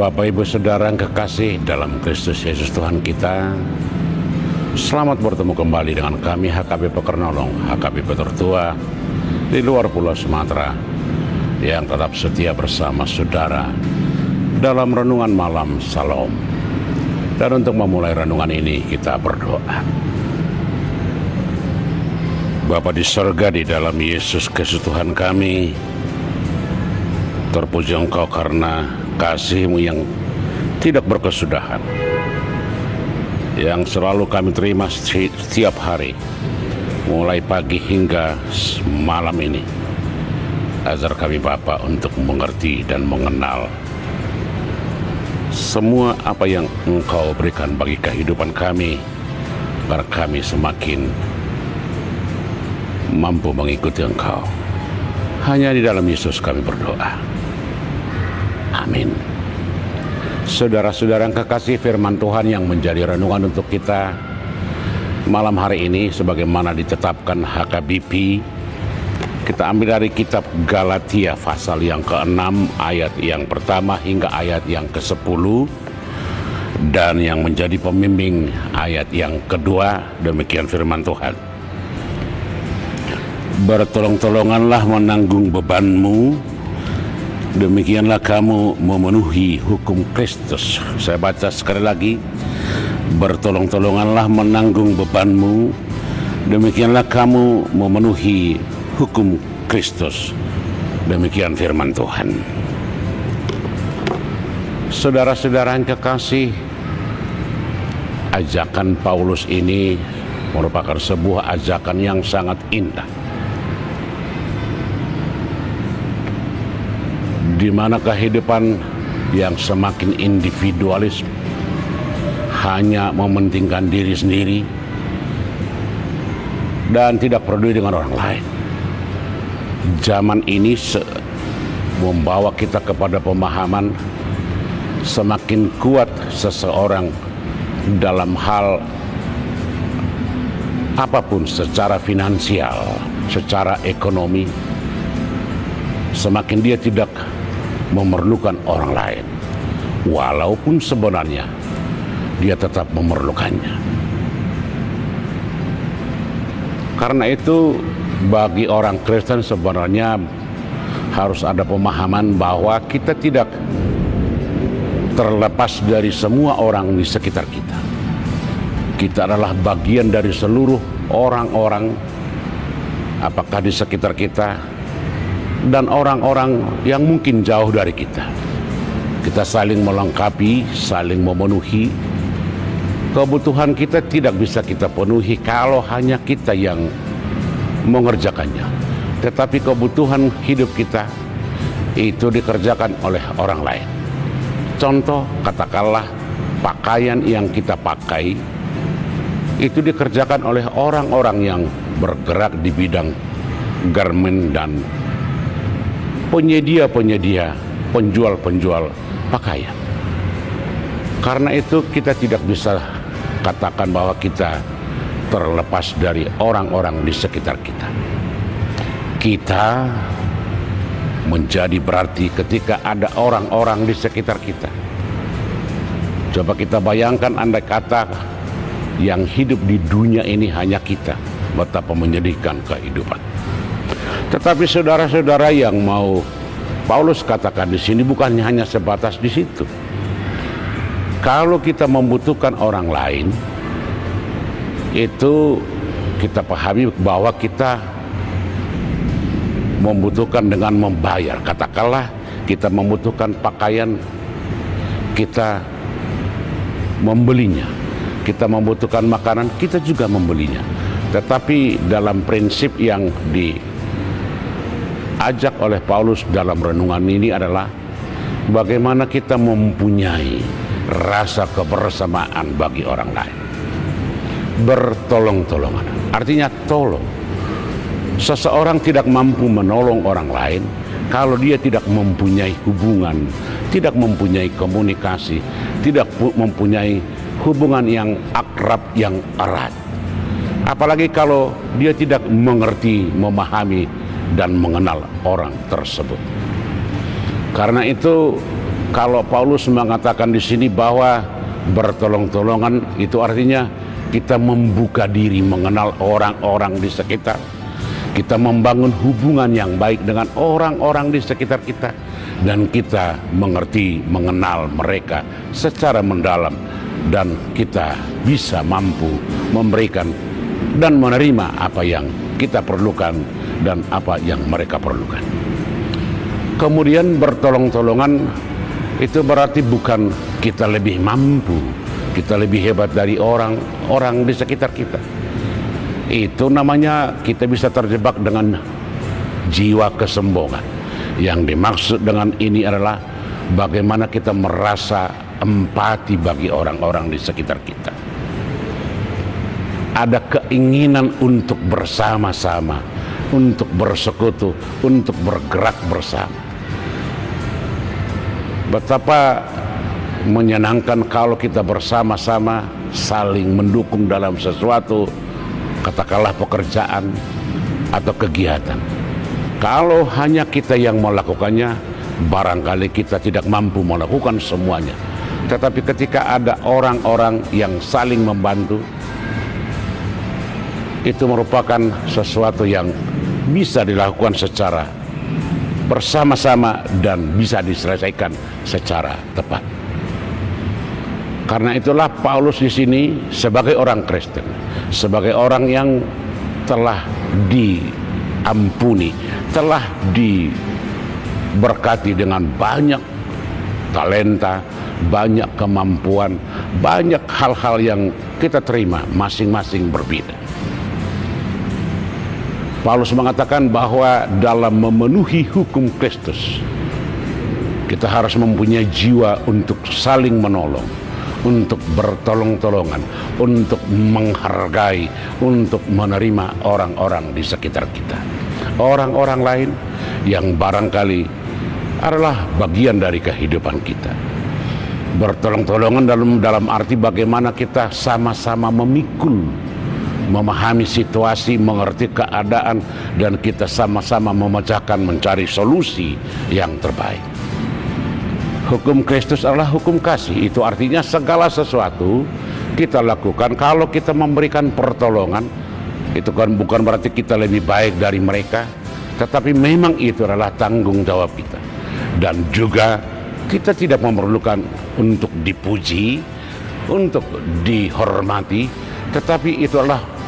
Bapak Ibu Saudara yang kekasih dalam Kristus Yesus Tuhan kita, selamat bertemu kembali dengan kami HKBP Pekernolong, HKBP Tertua di luar Pulau Sumatera yang tetap setia bersama saudara dalam renungan malam Salam. Dan untuk memulai renungan ini kita berdoa. Bapa di sorga, di dalam Yesus Kristus Tuhan kami, terpuji Engkau karena kasih-Mu yang tidak berkesudahan, yang selalu kami terima setiap hari, mulai pagi hingga malam ini. Ajar kami Bapa untuk mengerti dan mengenal semua apa yang Engkau berikan bagi kehidupan kami, agar kami semakin mampu mengikuti Engkau. Hanya di dalam Yesus kami berdoa. Amin. Saudara-saudara yang kekasih, firman Tuhan yang menjadi renungan untuk kita malam hari ini sebagaimana ditetapkan HKBP, kita ambil dari kitab Galatia pasal yang ke-6 ayat yang pertama hingga ayat yang ke-10, dan yang menjadi pembimbing ayat yang kedua. Demikian firman Tuhan. Bertolong-tolonganlah menanggung bebanmu, demikianlah kamu memenuhi hukum Kristus. Saya baca sekali lagi. Bertolong-tolonganlah menanggung bebanmu, demikianlah kamu memenuhi hukum Kristus. Demikian firman Tuhan. Saudara-saudara yang kekasih, ajakan Paulus ini merupakan sebuah ajakan yang sangat indah, di mana kehidupan yang semakin individualis, hanya mementingkan diri sendiri dan tidak peduli dengan orang lain. Zaman ini membawa kita kepada pemahaman semakin kuat seseorang dalam hal apapun, secara finansial, secara ekonomi, semakin dia tidak memerlukan orang lain, walaupun sebenarnya dia tetap memerlukannya. Karena itu bagi orang Kristen sebenarnya harus ada pemahaman bahwa kita tidak terlepas dari semua orang di sekitar kita. Kita adalah bagian dari seluruh orang-orang, apakah di sekitar kita dan orang-orang yang mungkin jauh dari kita. Kita saling melengkapi, saling memenuhi. Kebutuhan kita tidak bisa kita penuhi kalau hanya kita yang mengerjakannya, tetapi kebutuhan hidup kita itu dikerjakan oleh orang lain. Contoh, katakanlah pakaian yang kita pakai itu dikerjakan oleh orang-orang yang bergerak di bidang garment dan penyedia-penyedia, penjual-penjual pakaian. Karena itu kita tidak bisa katakan bahwa kita terlepas dari orang-orang di sekitar kita. Kita menjadi berarti ketika ada orang-orang di sekitar kita. Coba kita bayangkan, andai kata yang hidup di dunia ini hanya kita, betapa menyedihkan kehidupan. Tetapi saudara-saudara, yang mau Paulus katakan di sini bukannya hanya sebatas di situ. Kalau kita membutuhkan orang lain, itu kita pahami bahwa kita membutuhkan dengan membayar. Katakanlah kita membutuhkan pakaian, kita membelinya. Kita membutuhkan makanan, kita juga membelinya. Tetapi dalam prinsip yang diajak oleh Paulus dalam renungan ini adalah bagaimana kita mempunyai rasa kebersamaan bagi orang lain. Bertolong-tolongan, artinya tolong. Seseorang tidak mampu menolong orang lain kalau dia tidak mempunyai hubungan, tidak mempunyai komunikasi, tidak mempunyai hubungan yang akrab, yang erat. Apalagi kalau dia tidak mengerti, memahami, dan mengenal orang tersebut. Karena itu Kalau Paulus mengatakan di sini bahwa bertolong-tolongan, itu artinya kita membuka diri mengenal orang-orang di sekitar. Kita membangun hubungan yang baik dengan orang-orang di sekitar kita, dan kita mengerti, mengenal mereka secara mendalam, dan kita bisa mampu memberikan dan menerima apa yang kita perlukan dan apa yang mereka perlukan. Kemudian bertolong-tolongan itu berarti bukan kita lebih mampu, kita lebih hebat dari orang-orang di sekitar kita. Itu namanya kita bisa terjebak dengan jiwa kesombongan. Yang dimaksud dengan ini adalah bagaimana kita merasa empati bagi orang-orang di sekitar kita. Ada keinginan untuk bersama-sama, untuk bersekutu, untuk bergerak bersama. Betapa menyenangkan kalau kita bersama-sama saling mendukung dalam sesuatu, katakanlah pekerjaan atau kegiatan. Kalau hanya kita yang melakukannya, barangkali kita tidak mampu melakukan semuanya. Tetapi ketika ada orang-orang yang saling membantu, itu merupakan sesuatu yang bisa dilakukan secara bersama-sama dan bisa diselesaikan secara tepat. Karena itulah Paulus di sini sebagai orang Kristen, sebagai orang yang telah diampuni, telah diberkati dengan banyak talenta, banyak kemampuan, banyak hal-hal yang kita terima masing-masing berbeda. Paulus mengatakan bahwa dalam memenuhi hukum Kristus, kita harus mempunyai jiwa untuk saling menolong, untuk bertolong-tolongan, untuk menghargai, untuk menerima orang-orang di sekitar kita. Orang-orang lain yang barangkali adalah bagian dari kehidupan kita. Bertolong-tolongan dalam arti bagaimana kita sama-sama memikul, memahami situasi, mengerti keadaan, dan kita sama-sama memecahkan, mencari solusi yang terbaik. Hukum Kristus adalah hukum kasih. Itu artinya segala sesuatu kita lakukan kalau kita memberikan pertolongan. Itu kan bukan berarti kita lebih baik dari mereka, tetapi memang itu adalah tanggung jawab kita. Dan juga kita tidak memerlukan untuk dipuji, untuk dihormati, tetapi itu adalah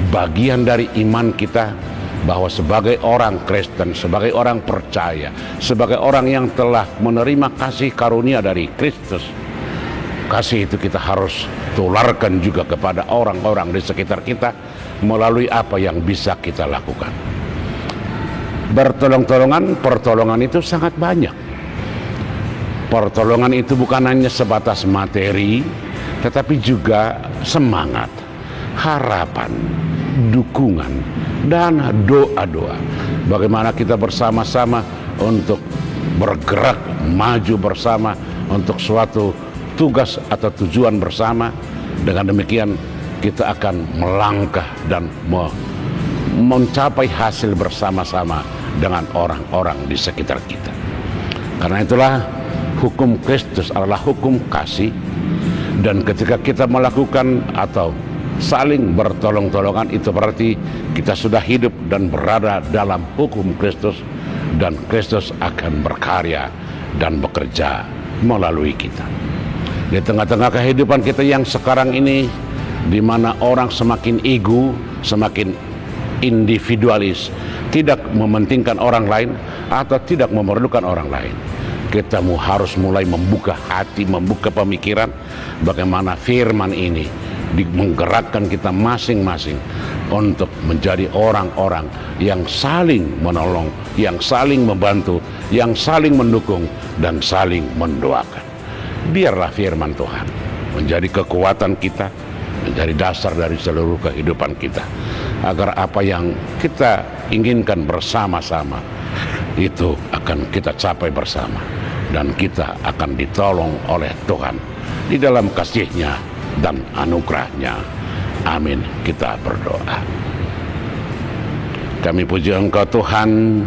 bagian dari iman kita, bahwa sebagai orang Kristen, sebagai orang percaya, sebagai orang yang telah menerima kasih karunia dari Kristus, kasih itu kita harus tularkan juga kepada orang-orang di sekitar kita melalui apa yang bisa kita lakukan. Bertolong-tolongan, pertolongan itu sangat banyak. Pertolongan itu bukan hanya sebatas materi, tetapi juga semangat, harapan, dukungan, dan doa-doa. Bagaimana kita bersama-sama untuk bergerak maju bersama untuk suatu tugas atau tujuan bersama. Dengan demikian kita akan melangkah dan mencapai hasil bersama-sama dengan orang-orang di sekitar kita. Karena itulah hukum Kristus adalah hukum kasih, dan ketika kita melakukan atau saling bertolong-tolongan, itu berarti kita sudah hidup dan berada dalam hukum Kristus, dan Kristus akan berkarya dan bekerja melalui kita. Di tengah-tengah kehidupan kita yang sekarang ini, di mana orang semakin ego, semakin individualis, tidak mementingkan orang lain atau tidak memerlukan orang lain, kita harus mulai membuka hati, membuka pemikiran, bagaimana firman ini menggerakkan kita masing-masing untuk menjadi orang-orang yang saling menolong, yang saling membantu, yang saling mendukung, dan saling mendoakan. Biarlah firman Tuhan menjadi kekuatan kita, menjadi dasar dari seluruh kehidupan kita, agar apa yang kita inginkan bersama-sama itu akan kita capai bersama, dan kita akan ditolong oleh Tuhan di dalam kasih-Nya dan anugerah-Nya. Amin. Kita berdoa. Kami puji Engkau Tuhan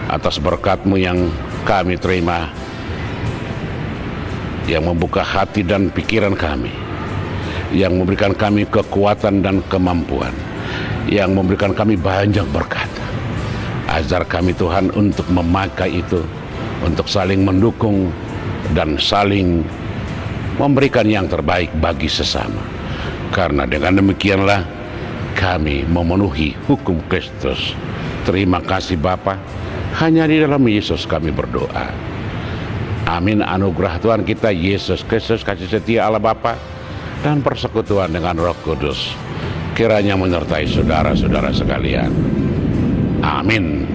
atas berkat-Mu yang kami terima yang membuka hati dan pikiran kami, yang memberikan kami kekuatan dan kemampuan, yang memberikan kami banyak berkat. Ajar kami Tuhan untuk memakai itu, untuk saling mendukung dan saling memberikan yang terbaik bagi sesama. Karena dengan demikianlah kami memenuhi hukum Kristus. Terima kasih Bapa, hanya di dalam Yesus kami berdoa. Amin. Anugerah Tuhan kita Yesus Kristus, kasih setia Allah Bapa, dan persekutuan dengan Roh Kudus kiranya menyertai saudara-saudara sekalian. Amin.